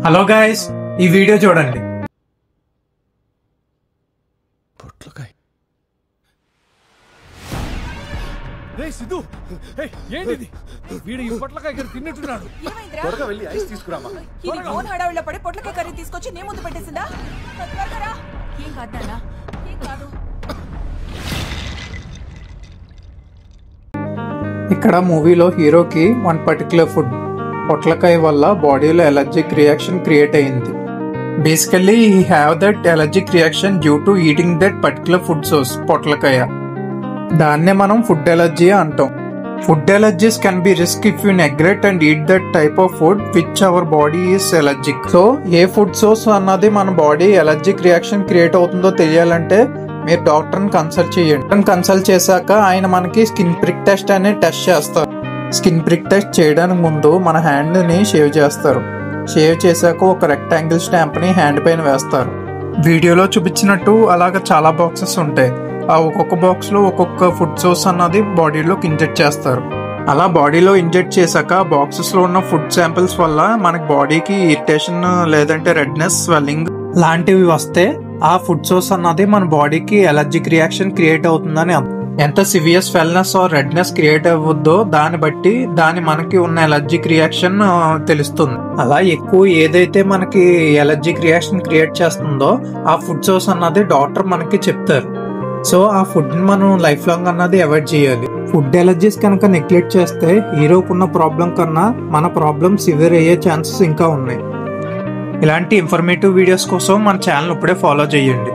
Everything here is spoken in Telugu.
హలో గాయ్స్, ఈ వీడియో చూడండి. పొట్లకాయ. రే సిద్ధు, ఏంటిది? వీడు ఈ పొట్లకాయ కర్రీ తిన్నట్టున్నాడు. త్వరగా వెళ్ళి ఐస్ తీసుకురామా. ఇది ఫోన్ హడావిలో పడి పొట్లకాయ కర్రీ తీసుకొచ్చి నీ ముందు పెట్టేసిందా? త్వరగా రా. ఏం కాదా? ఏం కాదు. ఇక్కడ మూవీలో హీరోకి వన్ పర్టికులర్ ఫుడ్ పొట్లకాయ వల్ల బాడీలో ఎలర్జిక్ రియాక్షన్ క్రియేట్ అయింది. Basically he have that allergic reaction due to eating that particular food source పొట్లకాయ. దాన్నే మనం ఫుడ్ ఎలర్జీ అంటాం. Food allergies can be risk if you neglect and eat that type of food which our body is allergic. So A food source అన్నది మన బాడీ ఎలర్జిక్ రియాక్షన్ క్రియేట్ అవుతుందో తెలియాలంటే మీరు డాక్టర్ని కన్సల్ట్ చేయండి. కన్సల్ట్ చేశాక ఆయన మనకి స్కిన్ ప్రిక్ టెస్ట్ అనే టెస్ట్ చేస్తారు. స్కిన్ ప్రిక్ టెస్ట్ చేయడానికి ముందు మన హ్యాండ్ని షేవ్ చేస్తారు. షేవ్ చేశాక ఒక రెక్టాంగిల్ స్టాంప్ని హ్యాండ్ పైన వేస్తారు. వీడియోలో చూపించినట్టు అలాగ చాలా బాక్సెస్ ఉంటాయి. ఆ ఒక్కొక్క బాక్స్లో ఒక్కొక్క ఫుడ్ సోర్స్ అన్నది బాడీలోకి ఇంజెక్ట్ చేస్తారు. అలా బాడీలో ఇంజెక్ట్ చేశాక బాక్సెస్లో ఉన్న ఫుడ్ శాంపిల్స్ వల్ల మనకి బాడీకి ఇరిటేషన్ లేదంటే రెడ్నెస్, స్వెల్లింగ్ లాంటివి వస్తే ఆ ఫుడ్ సోర్స్ అన్నది మన బాడీకి ఎలర్జిక్ రియాక్షన్ క్రియేట్ అవుతుందని అర్థం. ఎంత సివియర్ స్వెల్నెస్ ఆర్ రెడ్నెస్ క్రియేట్ అవ్వద్దో దాన్ని బట్టి మనకి ఉన్న ఎలర్జిక్ రియాక్షన్ తెలుస్తుంది. అలా ఎక్కువ ఏదైతే మనకి ఎలర్జిక్ రియాక్షన్ క్రియేట్ చేస్తుందో ఆ ఫుడ్ సోర్స్ అన్నది డాక్టర్ మనకి చెప్తారు. సో ఆ ఫుడ్ ని మనం లైఫ్ లాంగ్ అన్నది అవాయిడ్ చేయాలి. ఫుడ్ ఎలర్జీస్ కనుక నెగ్లెక్ట్ చేస్తే హీరోకున్న ప్రాబ్లం కన్నా మన ప్రాబ్లం సివియర్ అయ్యే ఛాన్సెస్ ఇంకా ఉన్నాయి. ఇలాంటి ఇన్ఫర్మేటివ్ వీడియోస్ కోసం మన ఛానల్ ఇప్పుడే ఫాలో చేయండి.